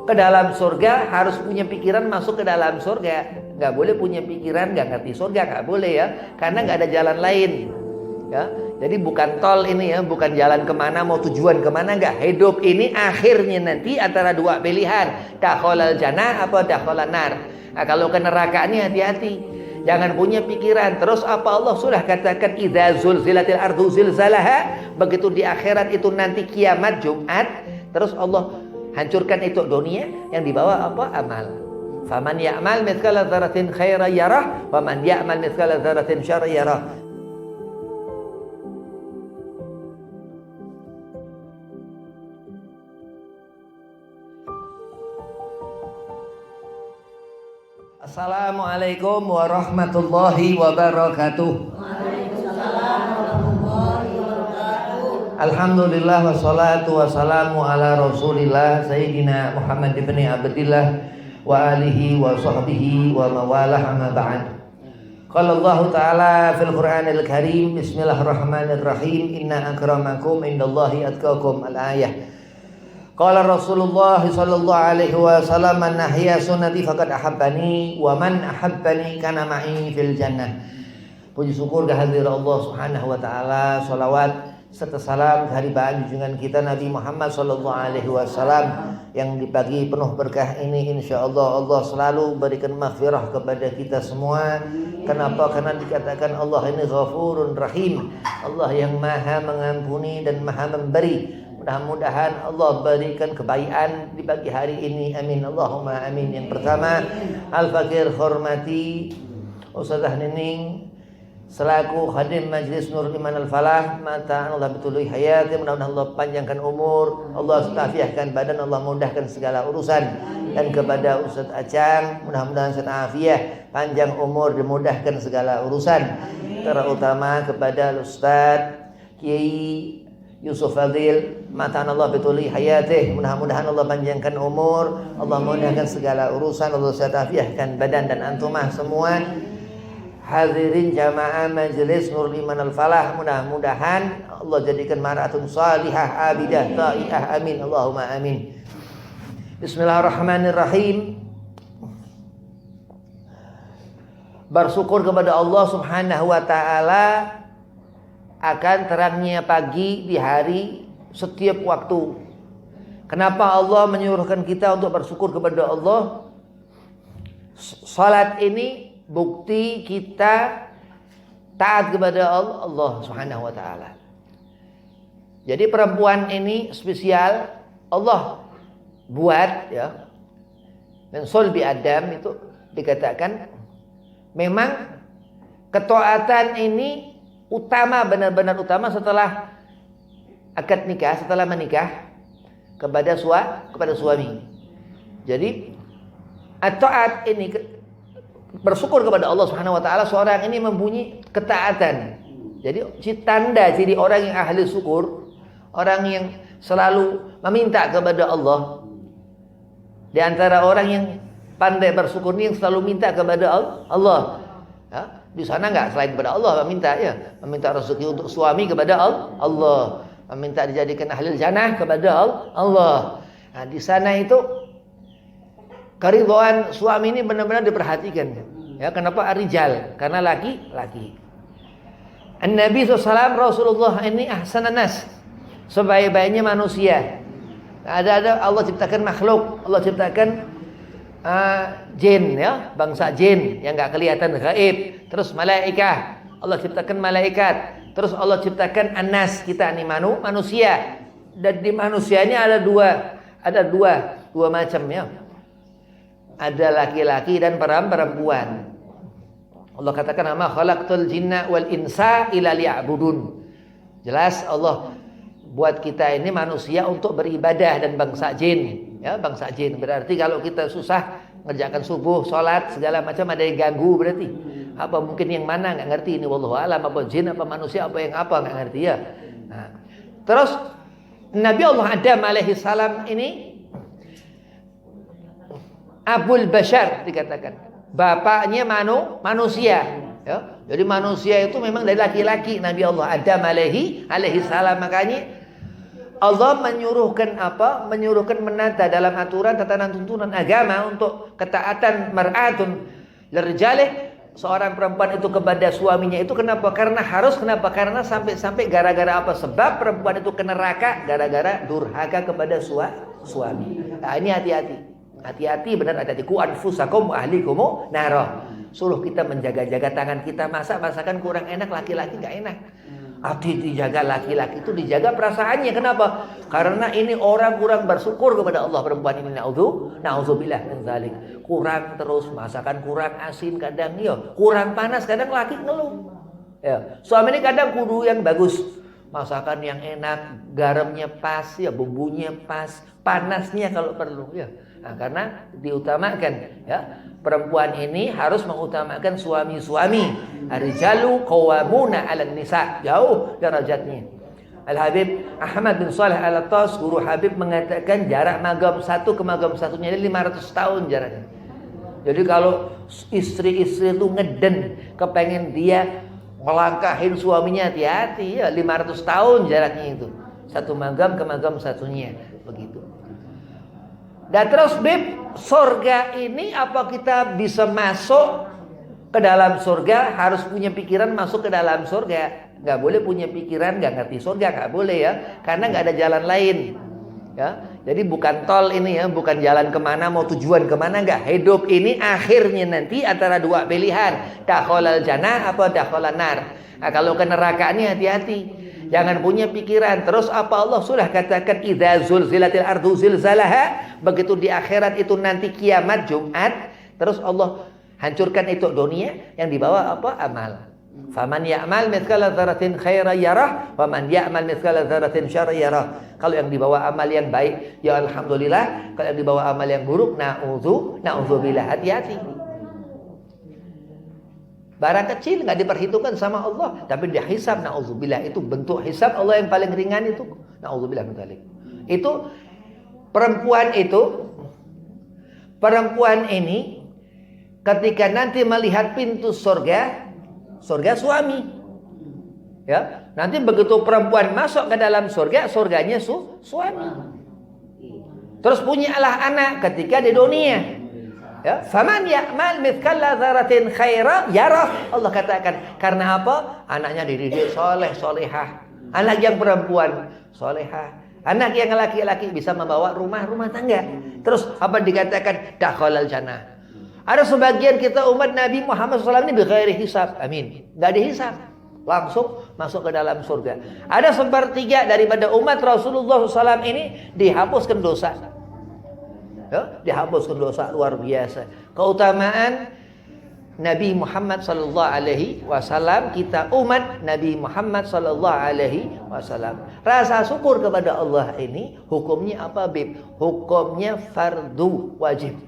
ke dalam surga harus punya pikiran masuk ke dalam surga. Nggak boleh punya pikiran nggak ngerti surga, nggak boleh ya, karena nggak ada jalan lain ya. Jadi bukan tol ini ya, bukan jalan kemana, mau tujuan kemana, nggak. Hidup ini akhirnya nanti antara dua pilihan, dakhalal jannah apa dakhalan nar. Nah, kalau ke neraka ini hati-hati, jangan punya pikiran. Terus apa Allah sudah katakan, idza zulzilatil ardu zilzalaha, begitu di akhirat itu nanti kiamat Jumat, terus Allah hancurkan itu dunia, yang dibawa apa? Amal. Faman ya'mal mithqala dzarratin khairan yarah wa man ya'mal mithqala dzarratin syarran yarah. Assalamualaikum warahmatullahi wabarakatuh. Waalaikumsalam warahmatullahi wabarakatuh. Alhamdulillah wassalatu wassalamu ala Rasulillah Sayyidina Muhammad ibn Abdillah wa alihi wa sahbihi wa mawalah, amma ba'd. Qala Allah Ta'ala fil Qur'anil Karim, bismillahirrahmanirrahim, inna akramakum indallahi atqakum, al-ayah. Qala Rasulullah sallallahu alaihi wasallam, man ahya sunnati faqad ahabbani wa man ahabbani kana ma'i fil jannah. Puji syukur kehadirat Allah Subhanahu wa taala, salawat serta salam kehadiran junjungan kita Nabi Muhammad sallallahu alaihi wasallam yang di pagi penuh berkah ini, insyaallah Allah selalu berikan maghfirah kepada kita semua. Kenapa? Karena dikatakan Allah ini Ghafurun Rahim, Allah yang Maha mengampuni dan Maha memberi. Mudah-mudahan Allah berikan kebaikan di pagi hari ini, amin Allahumma amin. Yang pertama, Al-Fakir hormati Ustazah Nining selaku khadim Majlis Nurul Iman Al-Falah, mata Allah betului hayati, mudah-mudahan Allah panjangkan umur, Allah stafiahkan badan, Allah mudahkan segala urusan. Dan kepada Ustaz Acang, mudah-mudahan senafiah, panjang umur, dimudahkan segala urusan. Terutama kepada Ustaz Kiai Yusuf Fadil, mata Allah betuli hayatih, mudah-mudahan Allah panjangkan umur, Allah mudahkan segala urusan, Allah senafiahkan badan dan antumah semua. Hadirin jamaah Majelis Nurul Iman Al-Falah, mudah-mudahan Allah jadikan mar'atun salihah abidah ta'iah, amin Allahumma amin. Bismillahirrahmanirrahim. Bersyukur kepada Allah Subhanahu wa taala akan terangnya pagi di hari setiap waktu. Kenapa Allah menyuruhkan kita untuk bersyukur kepada Allah? Salat ini bukti kita taat kepada Allah Subhanahu wa taala. Jadi perempuan ini spesial, Allah buat ya. Dan sulbi Adam itu dikatakan memang ketaatan ini utama, benar-benar utama setelah akad nikah, setelah menikah kepada suami. Jadi taat ini, bersyukur kepada Allah Subhanahu wa taala, seorang ini mempunyai ketaatan. Jadi tanda ciri orang yang ahli syukur, orang yang selalu meminta kepada Allah. Di antara orang yang pandai bersyukur ini yang selalu minta kepada Allah. Ya, di sana enggak selain kepada Allah meminta ya, meminta rezeki untuk suami kepada Allah, meminta dijadikan ahli jannah kepada Allah. Nah, di sana itu keridhaan suami ini benar-benar diperhatikan. Ya, kenapa arijal? Karena laki-laki. An-Nabi SAW, Rasulullah ini ahsanan nas, sebaik-baiknya manusia. Ada Allah ciptakan makhluk, Allah ciptakan jin ya, bangsa jin yang enggak kelihatan gaib. Terus malaikat, Allah ciptakan malaikat. Terus Allah ciptakan anas, kita ini manusia. Dan di manusia ini ada dua macam ya. Ada laki-laki dan perempuan. Allah katakan, "Ma khalaqtul jinna wal insa illa liya'budun." Jelas Allah buat kita ini manusia untuk beribadah, dan bangsa jin. Ya, bangsa jin berarti kalau kita susah ngerjakan subuh, sholat, segala macam ada yang ganggu berarti. Apa mungkin yang mana enggak ngerti ini, wallahu alam, apa jin apa manusia apa yang apa enggak ngerti ya. Nah, terus Nabi Allah Adam alaihi salam ini Abul Bashar dikatakan, bapaknya manusia ya. Jadi manusia itu memang dari laki-laki, Nabi Allah Adam alaihi salam. Makanya Allah menyuruhkan apa? Menyuruhkan menata dalam aturan tatanan tuntunan agama untuk ketaatan mar'atun lirjalih, seorang perempuan itu kepada suaminya itu kenapa? Karena harus, kenapa? Karena sampai gara-gara apa? Sebab perempuan itu ke neraka gara-gara durhaka kepada suami. Nah, ini hati-hati. Hati-hati, benar, hati-hati. Ku anfusakum wa ahlikum naro. Suruh kita menjaga-jaga tangan kita, masakan kurang enak, laki-laki enggak enak. Hati dijaga, laki-laki itu dijaga perasaannya. Kenapa? Karena ini orang kurang bersyukur kepada Allah, perempuan ini. Na'udzubillah min dzalik. Kurang terus, masakan kurang asin kadang, ya, kurang panas kadang, laki ngeluh. Ya, suami ini kadang kudu yang bagus. Masakan yang enak, garamnya pas, ya, bumbunya pas, panasnya kalau perlu, ya. Nah, karena diutamakan, ya. Perempuan ini harus mengutamakan suami-suami. Ar-rijalu qawwamuna 'alan nisa. Jauh derajatnya. Al-Habib Ahmad bin Shalih Al-Attas, guru Habib, mengatakan jarak magam satu ke magam satunya ini 500 tahun jaraknya. Jadi kalau istri-istri itu ngeden, kepengen dia melangkahin suaminya, hati-hati, ya, 500 tahun jaraknya itu. Satu magam ke magam satunya, begitu. Dan terus Bib, surga ini apa kita bisa masuk ke dalam surga? Harus punya pikiran masuk ke dalam surga. Nggak boleh punya pikiran nggak ngerti surga, nggak boleh, ya. Karena nggak ada jalan lain, ya. Jadi bukan tol ini, ya, bukan jalan kemana, mau tujuan kemana, nggak. Hidup ini akhirnya nanti antara dua pilihan, dakhalal jannah apa dakhalan nar. Nah, kalau ke neraka ini hati-hati. Jangan punya pikiran. Terus apa Allah sudah katakan, idza zulzilatil ardu zilzalaha, begitu di akhirat itu nanti kiamat Jumat, terus Allah hancurkan itu dunia, yang dibawa apa? Amal. Faman ya'mal mithqala dzarratin khairan yarah, wa man ya'mal mithqala dzarratin syarran yarah. Kalau yang dibawa amal yang baik, ya alhamdulillah. Kalau yang dibawa amal yang buruk, na'udzubillah. Hati-hati. Barang kecil nggak diperhitungkan sama Allah, tapi dia hisab, na'udzubillah. Itu bentuk hisab Allah yang paling ringan itu, na'udzubillah min dzalik. Itu perempuan ini ketika nanti melihat pintu surga suami, ya, nanti begitu perempuan masuk ke dalam surga, surganya suami. Terus punyalah anak ketika di dunia. Ya, faman ya'mal mithqala dzarratin khairan yarah. Allah katakan, karena apa? Anaknya dididik soleh, solehah. Anak yang perempuan solehah. Anak yang laki-laki bisa membawa rumah tangga. Terus apa dikatakan? Dakhalal jannah. Ada sebagian kita umat Nabi Muhammad SAW ini bighairi hisab. Amin. Enggak dihisab. Langsung masuk ke dalam surga. Ada sepertiga daripada umat Rasulullah SAW ini dihapuskan dosa. Ya, dihapuskan dosa, luar biasa. Keutamaan Nabi Muhammad sallallahu alaihi wasallam, kita umat Nabi Muhammad sallallahu alaihi wasallam. Rasa syukur kepada Allah ini hukumnya apa, Bib? Hukumnya fardu wajib.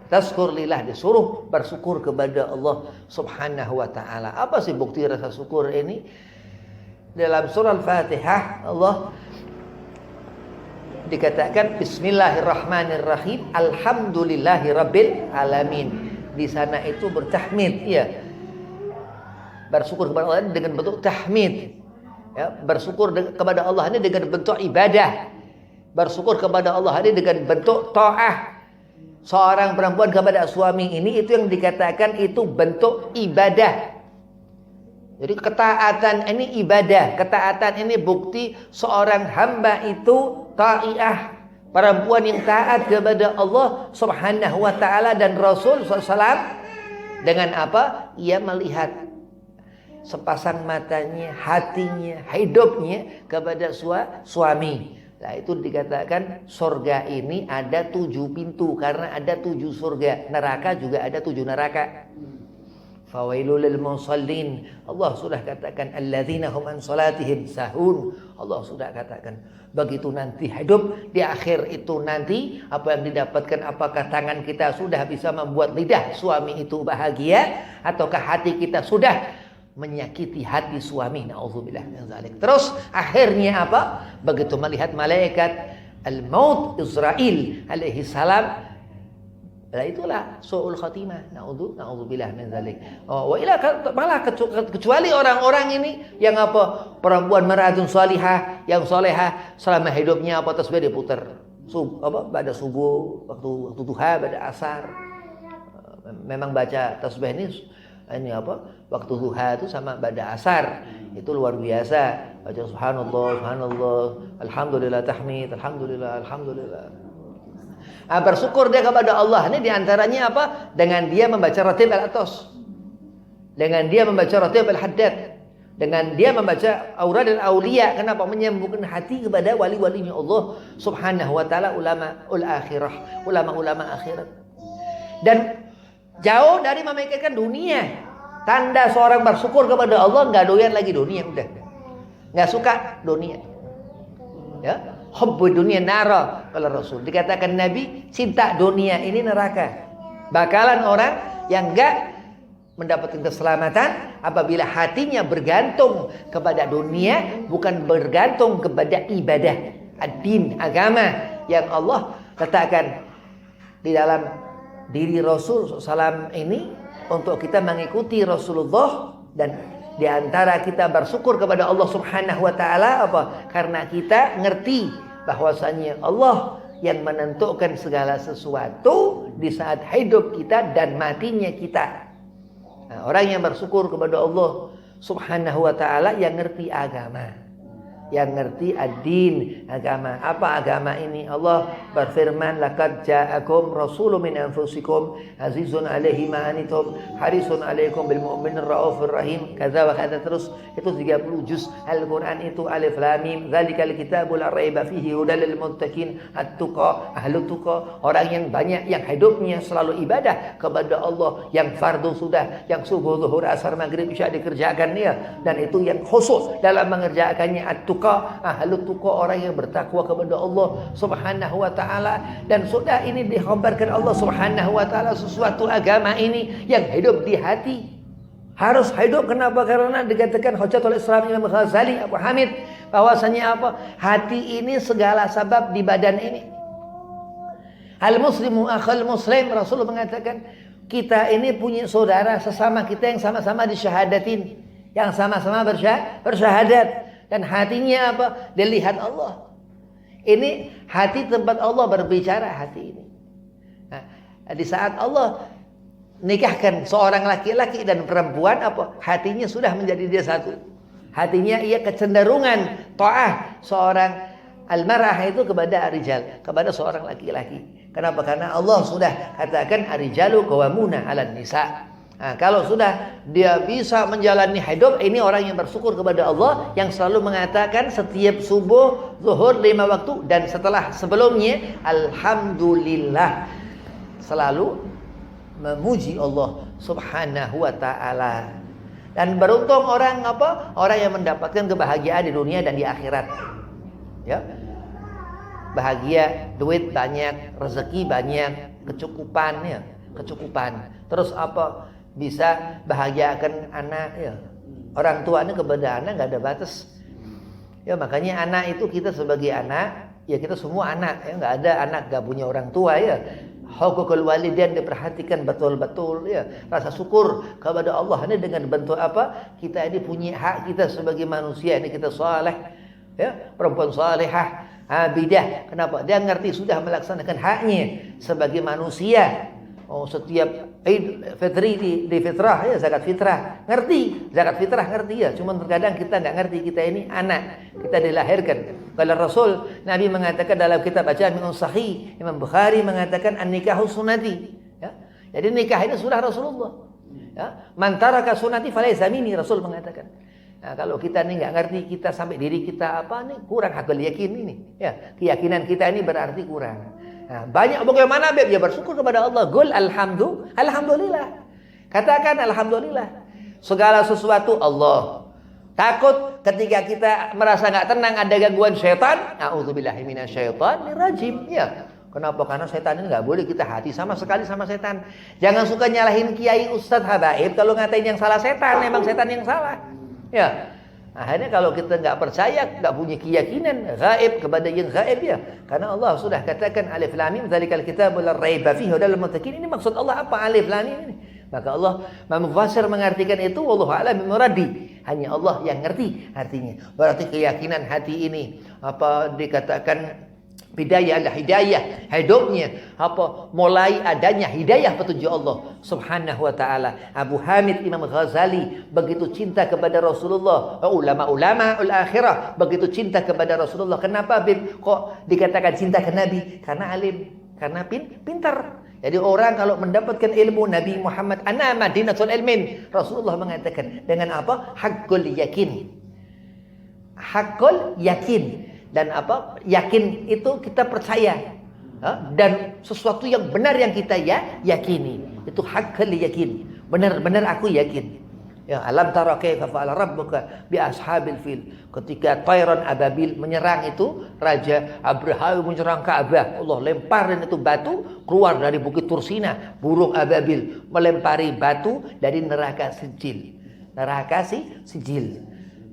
Tazkur lillah, disuruh bersyukur kepada Allah Subhanahu wa taala. Apa sih bukti rasa syukur ini? Dalam surah Al-Fatihah Allah dikatakan bismillahirrahmanirrahim, alhamdulillahirabbil alamin. Di sana itu bertahmid, ya. Bersyukur kepada Allah dengan bentuk tahmid. Ya, bersyukur kepada Allah ini dengan bentuk ibadah. Bersyukur kepada Allah ini dengan bentuk taat. Seorang perempuan kepada suami ini itu yang dikatakan itu bentuk ibadah. Jadi ketaatan ini ibadah. Ketaatan ini bukti seorang hamba itu ta'iyah, perempuan yang taat kepada Allah Subhanahu wa taala dan Rasul SAW. Dengan apa? Ia melihat sepasang matanya, hatinya, hidupnya kepada suami. Nah, itu dikatakan surga ini ada 7 pintu karena ada 7 surga. Neraka juga ada 7 neraka. Fawailul lil musallin. Allah sudah katakan alladzina hum an salatihim sahun. Allah sudah katakan begitu nanti hidup di akhir itu nanti apa yang didapatkan, apakah tangan kita sudah bisa membuat lidah suami itu bahagia ataukah hati kita sudah menyakiti hati suami, naudzubillah min dzalik. Terus akhirnya apa? Begitu melihat malaikat al-maut Israil alaihi salam Nah itulah su'ul khatimah. Na'udzubillah min dzalik. Oh, malah kecuali orang-orang ini yang apa? Perempuan maratun salihah, yang salehah selama hidupnya apa tasbih diputar. Pada subuh, waktu duha, pada asar. Memang baca tasbih ini apa? Waktu duha itu sama pada asar. Itu luar biasa. Baca subhanallah, alhamdulillah tahmid, alhamdulillah. Bersyukur dia kepada Allah. Ini diantaranya apa? Dengan dia membaca ratib al-atos, dengan dia membaca ratib al-haddad, dengan dia membaca aurad dan aulia. Kenapa? Menyembuhkan hati kepada wali-walinya Allah subhanahu wa ta'ala, ulama-ulama akhirat. Dan jauh dari memikirkan dunia. Tanda seorang bersyukur kepada Allah, nggak doyan lagi dunia, udah nggak suka dunia. Ya, hubbu dunia nara, kalau Rasul dikatakan Nabi, cinta dunia ini neraka. Bakalan orang yang enggak mendapatkan keselamatan apabila hatinya bergantung kepada dunia, bukan bergantung kepada ibadah, ad-din, agama yang Allah letakkan di dalam diri Rasul SAW ini untuk kita mengikuti Rasulullah. Dan di antara kita bersyukur kepada Allah Subhanahu wa taala apa? Karena kita ngerti bahwasanya Allah yang menentukan segala sesuatu di saat hidup kita dan matinya kita. Nah, orang yang bersyukur kepada Allah Subhanahu wa taala yang ngerti agama, yang ngerti ad-din, agama. Apa agama ini? Allah berfirman, laqad ja'akum rasulun min anfusikum azizun 'alaihi ma anittum harisun 'alaikum bil mu'minin raufur rahim. Kaza wa kaza, terus itu 30 juz Al-Qur'an itu alif lam mim. Dzalikal kitabul la raiba fihi hudal lil muttaqin at-tuqa, ahlut tuqa, orang yang banyak yang hidupnya selalu ibadah kepada Allah, yang fardu sudah, yang subuh, zuhur, asar, maghrib, isya dikerjakan dia, dan itu yang khusus dalam mengerjakannya at-tuqa, ahlut tuqa, orang yang bertakwa kepada Allah Subhanahu wa taala. Dan sudah ini dikhabarkan Allah Subhanahu wa taala sesuatu agama ini yang hidup di hati. Harus hidup. Kenapa? Karena dikatakan Hujjatul Islam Imam Ghazali Abu Hamid bahwasanya apa? Hati ini segala sebab di badan ini. Al muslimu akhal muslim, Rasul mengatakan kita ini punya saudara sesama kita yang sama-sama disyahadatin, yang sama-sama bersyahadat. Dan hatinya apa? Dilihat Allah. Ini hati tempat Allah berbicara, hati ini. Nah, di saat Allah nikahkan seorang laki-laki dan perempuan, apa? Hatinya sudah menjadi dia satu. Hatinya ia kecenderungan ta'ah seorang al-mar'ah itu kepada ar-rijal, kepada seorang laki-laki. Kenapa? Karena Allah sudah katakan ar-rijalu qawwamuna 'alan nisa'. Nah, kalau sudah dia bisa menjalani hidup, ini orang yang bersyukur kepada Allah, yang selalu mengatakan setiap subuh, zuhur 5 waktu, dan sebelumnya alhamdulillah, selalu memuji Allah Subhanahu wa taala. Dan beruntung orang apa? Orang yang mendapatkan kebahagiaan di dunia dan di akhirat. Ya. Bahagia, duit banyak, rezeki banyak, kecukupan ya, kecukupan. Terus apa? Bisa bahagiakan anak ya. Orang tua ini kepada anak nggak ada batas. Ya makanya anak itu kita sebagai anak, ya kita semua anak ya, nggak ada anak nggak punya orang tua ya. Hukukul walidain diperhatikan betul-betul ya. Rasa syukur kepada Allah ini dengan bentuk apa? Kita ini punya hak kita sebagai manusia, ini kita saleh ya, perempuan salehah, abidah. Kenapa? Dia ngerti sudah melaksanakan haknya sebagai manusia. Oh, setiap Eid Fitri di fitrah ya, zakat fitrah ngerti, zakat fitrah ngerti ya. Cuman terkadang kita nggak ngerti, kita ini anak, kita dilahirkan. Kalau Rasul Nabi mengatakan dalam kitab bacaan Imam Sahih, Imam Bukhari mengatakan an-nikahu sunnati. Ya. Jadi nikah ini sunnah Rasulullah. Ya. Man taraka sunnati falaysa minni, Rasul mengatakan. Nah, kalau kita ini nggak ngerti, kita sampai diri kita apa nih kurang hakul yakin ini. Ya, keyakinan kita ini berarti kurang. Nah, banyak bagaimana Beb? Ya bersyukur kepada Allah. Qul alhamdulillah. Katakan alhamdulillah. Segala sesuatu Allah. Takut ketika kita merasa nggak tenang, ada gangguan setan. A'udzubillahi minasyaitonir rajim. Ya. Kenapa? Karena setan ini nggak boleh kita hati sama sekali sama setan. Jangan suka nyalahin kiai, ustadz, habaib. Kalau ngatain yang salah setan, memang setan yang salah. Ya. Akhirnya kalau kita nggak percaya, nggak punya keyakinan gaib kepada yang gaib ya. Karena Allah sudah katakan alif lam mim dzalikal kitabul la raiba fihi hudal lil muttaqin. Ini maksud Allah apa alif lam mim ini? Maka Allah Mufassir mengartikan itu wallahu a'lam bimuradi. Hanya Allah yang ngerti artinya. Berarti keyakinan hati ini apa dikatakan bidayah adalah hidayah hidupnya mulai adanya hidayah petunjuk Allah subhanahu wa ta'ala. Abu Hamid Imam Ghazali begitu cinta kepada Rasulullah, ulama-ulama al-akhirah begitu cinta kepada Rasulullah. Kenapa Bib kok dikatakan cinta ke Nabi? Karena alim, karena pintar. Jadi orang kalau mendapatkan ilmu Nabi Muhammad ana madinatul ilmin, Rasulullah mengatakan dengan apa? Haqqul yakin. Haqqul yakin. Dan yakin itu kita percaya, dan sesuatu yang benar yang kita yakini itu haqqul yakin. Benar-benar aku yakin. Ya, alam tara kaifa fa'ala rabbuka bi ashabil fil. Ketika Tayran Ababil menyerang itu Raja Abraha menyerang Ka'bah, Allah lemparin itu batu keluar dari Bukit Tursina. Burung Ababil melempari batu dari neraka sijil. Neraka sijil.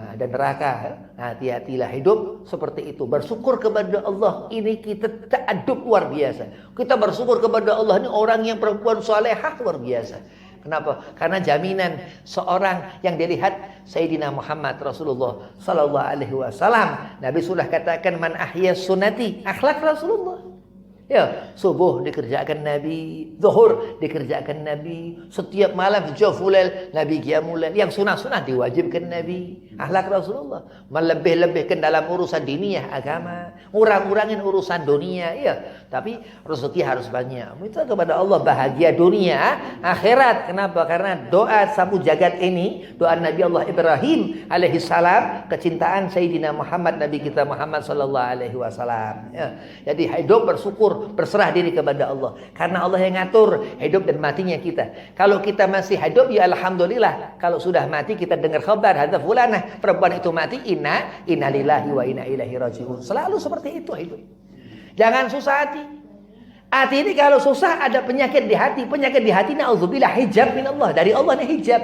Dan neraka, hati-hatilah hidup seperti itu. Bersyukur kepada Allah, ini kita ta'adub luar biasa. Kita bersyukur kepada Allah, ini orang yang perempuan salehah luar biasa. Kenapa? Karena jaminan seorang yang dilihat Sayyidina Muhammad Rasulullah sallallahu alaihi wasallam. Nabi sudah katakan man ahya sunnati, akhlak Rasulullah. Ya, subuh dikerjakan Nabi, zuhur dikerjakan Nabi, setiap malam jawfulail Nabi qiyamulail, yang sunah-sunah diwajibkan Nabi. Akhlak Rasulullah melebih-lebihkan dalam urusan diniyah agama, ngurang-ngurangin urusan dunia, ya. Tapi rezeki harus banyak. Minta kepada Allah bahagia dunia, akhirat. Kenapa? Karena doa sapu jagat ini, doa Nabi Allah Ibrahim alaihi salam, kecintaan Sayyidina Muhammad Nabi kita Muhammad sallallahu alaihi wasallam. Ya. Jadi hidup bersyukur, berserah diri kepada Allah. Karena Allah yang ngatur hidup dan matinya kita. Kalau kita masih hidup, ya alhamdulillah. Kalau sudah mati, kita dengar khabar hadza fulanah, perempuan itu mati, inna lillahi wa inna ilaihi rajiun. Selalu seperti itu hidup. Jangan susah hati. Hati ini kalau susah ada penyakit di hati. Penyakit di hati na'udzubillah hijab min Allah. Dari Allah ini hijab.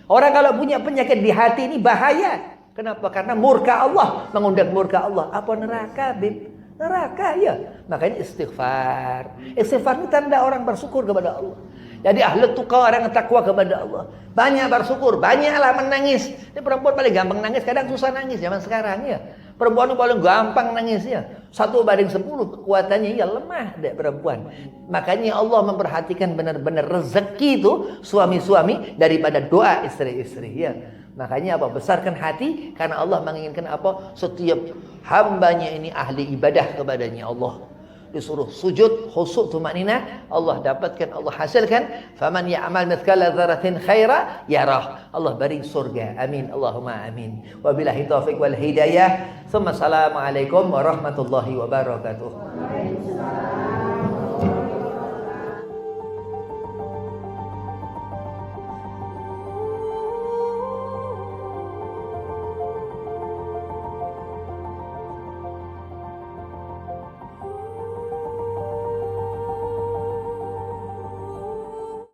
Orang kalau punya penyakit di hati ini bahaya. Kenapa? Karena murka Allah, mengundang murka Allah. Apa neraka, Bib? Neraka ya. Makanya istighfar. Istighfar ini tanda orang bersyukur kepada Allah. Jadi ahli tuqa, orang yang takwa kepada Allah. Banyak bersyukur, banyaklah menangis. Ini perempuan paling gampang nangis, kadang susah nangis zaman sekarang ya. Perempuan itu paling gampang nangisnya. 1/10 kekuatannya ya lemah dek perempuan. Makanya Allah memperhatikan benar-benar rezeki itu suami-suami daripada doa istri-istri ya. Makanya besarkan hati karena Allah menginginkan setiap hambanya ini ahli ibadah kepadanya Allah. Disuruh sujud khusyuk tumanina, Allah dapatkan, Allah hasilkan. Faman ya'mal mithqala dzarratin khaira yarah. Allah beri surga. Amin Allahumma amin. Wabillahi taufik wal hidayah. Assalamualaikum warahmatullahi wabarakatuh.